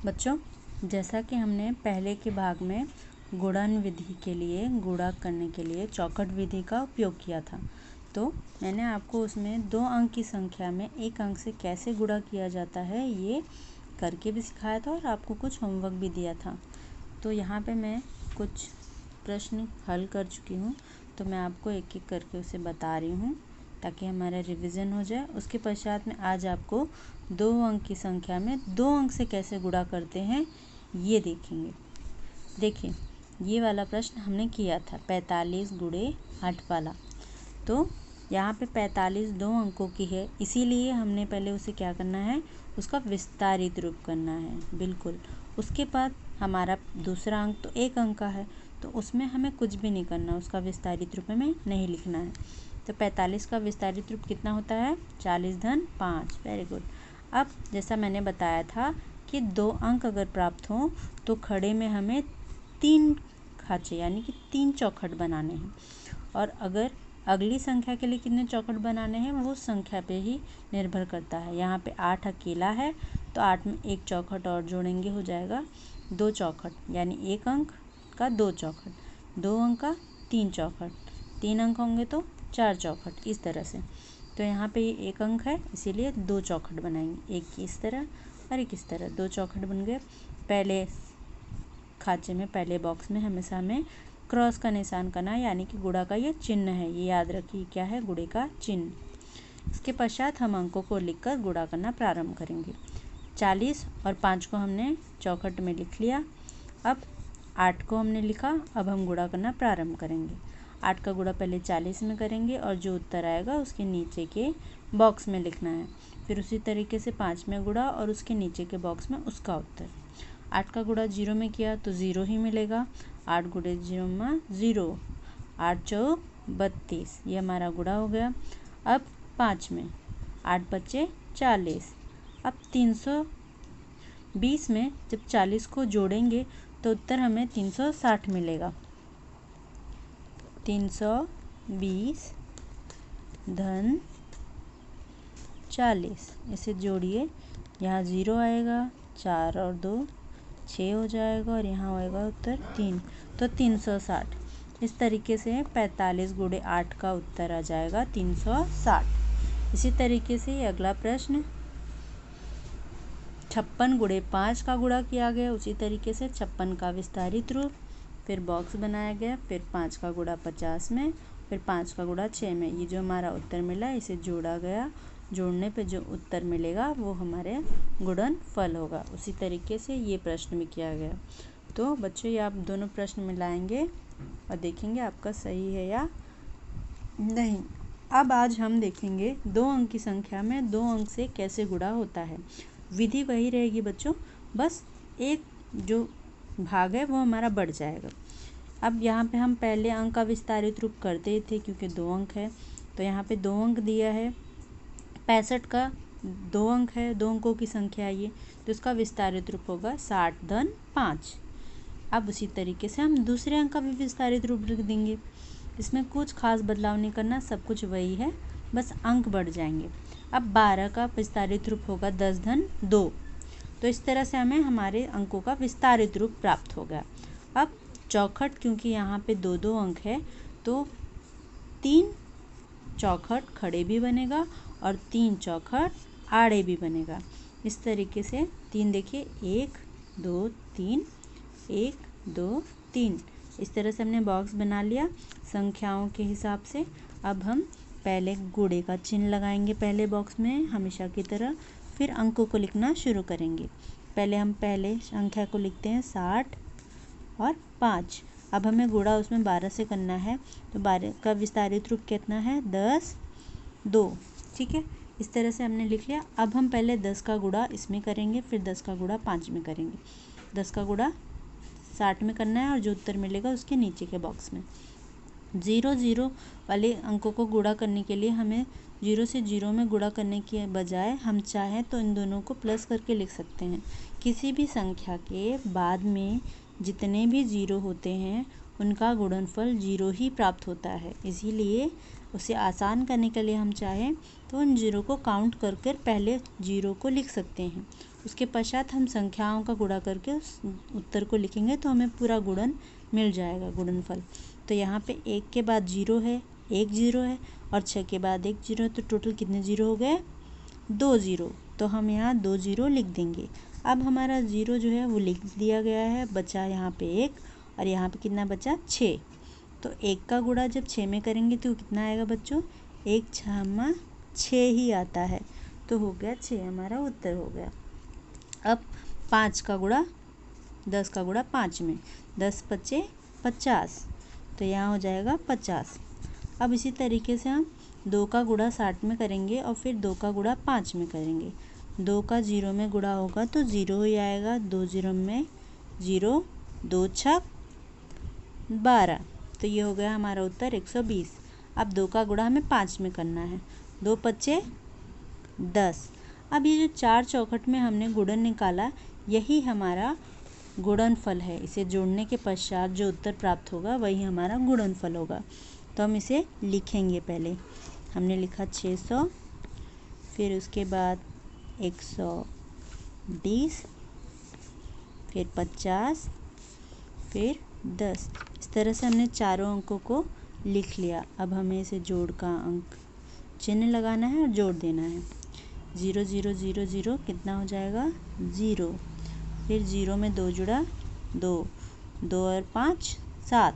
बच्चों, जैसा कि हमने पहले के भाग में गुणन विधि के लिए गुणा करने के लिए चौखट विधि का उपयोग किया था, तो मैंने आपको उसमें 2 अंक की संख्या में 1 अंक से कैसे गुणा किया जाता है ये करके भी सिखाया था और आपको कुछ होमवर्क भी दिया था। तो यहाँ पे मैं कुछ प्रश्न हल कर चुकी हूँ, तो मैं आपको एक एक करके उसे बता रही हूँ ताकि हमारा रिवीजन हो जाए। उसके पश्चात में आज आपको 2 अंक की संख्या में 2 अंक से कैसे गुणा करते हैं ये देखेंगे। देखिए, ये वाला प्रश्न हमने किया था 45 गुणे 8 वाला। तो यहाँ पे 45 2 अंकों की है, इसीलिए हमने पहले उसे क्या करना है, उसका विस्तारित रूप करना है। बिल्कुल। उसके बाद हमारा दूसरा अंक तो 1 अंक का है, तो उसमें हमें कुछ भी नहीं करना, उसका विस्तारित रूप में नहीं लिखना है। तो 45 का विस्तारित रूप कितना होता है, 40 धन 5। Very good. अब जैसा मैंने बताया था कि 2 अंक अगर प्राप्त हों तो खड़े में हमें 3 खांचे यानी कि 3 चौखट बनाने हैं, और अगर अगली संख्या के लिए कितने चौखट बनाने हैं वो संख्या पे ही निर्भर करता है। यहाँ पे 8 अकेला है तो 8 में 1 चौखट और जोड़ेंगे, हो जाएगा 2 चौखट, यानी 1 अंक का 2 चौखट, 2 अंक का 3 चौखट, 3 अंक होंगे तो 4 चौखट, इस तरह से। तो यहाँ पे ये 1 अंक है, इसीलिए 2 चौखट बनाएंगे, एक इस तरह और एक इस तरह, 2 चौखट बन गए। पहले खांचे में, पहले बॉक्स में हमेशा हमें क्रॉस का निशान करना है, यानी कि गुणा का ये चिन्ह है, ये याद रखिए क्या है, गुणे का चिन्ह। इसके पश्चात हम अंकों को लिखकर गुणा करना प्रारंभ करेंगे। 40 और 5 को हमने चौखट में लिख लिया। अब 8 को हमने लिखा, अब हम गुणा करना प्रारंभ करेंगे। 8 का गुणा पहले 40 में करेंगे और जो उत्तर आएगा उसके नीचे के बॉक्स में लिखना है। फिर उसी तरीके से 5 में गुणा और उसके नीचे के बॉक्स में उसका उत्तर। 8 का गुणा 0 में किया तो 0 ही मिलेगा, 8 गुणे 0 में 0, 8 चौक 32, ये हमारा गुणा हो गया। अब 5 में 8 बचे 40, अब 320 में जब 40 को जोड़ेंगे तो उत्तर हमें 360 मिलेगा। 320 धन 40, इसे जोड़िए, यहाँ 0 आएगा, 4 और 2 6 हो जाएगा और यहाँ आएगा उत्तर 3, तो 360। इस तरीके से 45 गुणे 8 का उत्तर आ जाएगा 360। इसी तरीके से ये अगला प्रश्न 56 गुणे 5 का गुणा किया गया, उसी तरीके से 56 का विस्तारित रूप, फिर बॉक्स बनाया गया, फिर 5 का गुणा 50 में, फिर 5 का गुणा 6 में। ये जो हमारा उत्तर मिला इसे जोड़ा गया, जोड़ने पे जो उत्तर मिलेगा वो हमारे गुणन फल होगा। उसी तरीके से ये प्रश्न भी किया गया। तो बच्चों, ये आप दोनों प्रश्न मिलाएंगे और देखेंगे आपका सही है या नहीं। अब आज हम देखेंगे 2 अंक की संख्या में 2 अंक से कैसे गुणा होता है। विधि वही रहेगी बच्चों, बस एक जो भाग है वो हमारा बढ़ जाएगा। अब यहाँ पे हम पहले अंक का विस्तारित रूप करते थे क्योंकि 2 अंक है, तो यहाँ पे 2 अंक दिया है। 65 का 2 अंक है, 2 अंकों की संख्या है ये, तो इसका विस्तारित रूप होगा 60 धन 5। अब उसी तरीके से हम दूसरे अंक का भी विस्तारित रूप लिख देंगे, इसमें कुछ खास बदलाव नहीं करना, सब कुछ वही है, बस अंक बढ़ जाएंगे। अब 12 का विस्तारित रूप होगा 10 धन 2, तो इस तरह से हमें हमारे अंकों का विस्तारित रूप प्राप्त हो गया। अब चौखट, क्योंकि यहाँ पे 2-2 अंक है तो 3 चौखट खड़े भी बनेगा और 3 चौखट आड़े भी बनेगा। इस तरीके से 3 देखिए, 1 2 3, 1 2 3, इस तरह से हमने बॉक्स बना लिया संख्याओं के हिसाब से। अब हम पहले गुणे का चिन्ह लगाएंगे पहले बॉक्स में हमेशा की तरह, फिर अंकों को लिखना शुरू करेंगे। पहले हम पहले संख्या को लिखते हैं 60 और 5। अब हमें गुणा उसमें 12 से करना है, तो 12 का विस्तारित रूप कितना है, 10 2, ठीक है। इस तरह से हमने लिख लिया। अब हम पहले 10 का गुणा इसमें करेंगे, फिर 10 का गुणा 5 में करेंगे। 10 का गुणा 60 में करना है और जो उत्तर मिलेगा उसके नीचे के बॉक्स में। 0 वाले अंकों को गुणा करने के लिए हमें 0 से 0 में गुणा करने के बजाय हम चाहें तो इन दोनों को प्लस करके लिख सकते हैं। किसी भी संख्या के बाद में जितने भी 0 होते हैं उनका गुणनफल 0 ही प्राप्त होता है, इसीलिए उसे आसान करने के लिए हम चाहें तो उन 0 को काउंट कर कर पहले 0 को लिख सकते हैं उसके पश्चात हम संख्याओं का गुणा करके उस उत्तर को लिखेंगे तो हमें पूरा गुणन मिल जाएगा, गुणनफल। तो यहाँ पे 1 के बाद 0 है, 1 0 है, और 6 के बाद 1 0 है, तो टोटल कितने 0 हो गए? 2 0। तो हम यहाँ 2 0 लिख देंगे। अब हमारा 0 जो है वो लिख दिया गया है, बचा यहाँ पे 1, और यहाँ पे कितना बचा? 6। तो 1 का गुणा जब 6 में करेंगे तो कितना आएगा बच्चों? 1 6 6 ही आता है, तो हो गया 6, हमारा उत्तर हो गया। अब 5 का गुणा 10 का गुणा 5 में, 10 5 50, तो यहाँ हो जाएगा 50। अब इसी तरीके से हम 2 का गुणा 60 में करेंगे और फिर 2 का गुणा 5 में करेंगे। 2 का 0 में गुणा होगा तो 0 ही आएगा, 2 0 में 0, 2 6 12, तो ये हो गया हमारा उत्तर 120। अब 2 का गुणा हमें 5 में करना है, 2 5 10। अब ये जो 4 चौखट में हमने गुणन निकाला, यही हमारा गुणनफल है। इसे जोड़ने के पश्चात जो उत्तर प्राप्त होगा वही हमारा गुणनफल होगा। तो हम इसे लिखेंगे। पहले हमने लिखा 600, फिर उसके बाद 120, फिर 50, फिर 10। इस तरह से हमने चारों अंकों को लिख लिया। अब हमें इसे जोड़ का अंक चिन्ह लगाना है और जोड़ देना है। 0 0 0 0 कितना हो जाएगा? 0। फिर 0 में 2 जुड़ा 2, 2 और 5 7,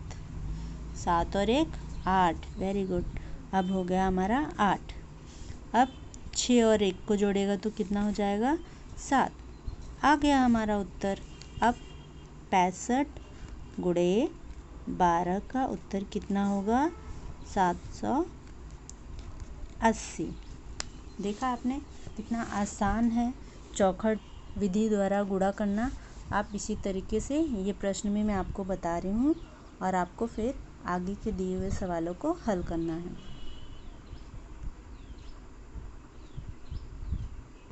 7 और 1 8, वेरी गुड। अब हो गया हमारा 8। अब 6 और 1 को जोड़ेगा तो कितना हो जाएगा? 7। आ गया हमारा उत्तर। अब 65 गुणे 12 का उत्तर कितना होगा? 780। देखा आपने कितना आसान है चौखट विधि द्वारा गुणा करना। आप इसी तरीके से ये प्रश्न में मैं आपको बता रही हूँ और आपको फिर आगे के दिए हुए सवालों को हल करना है।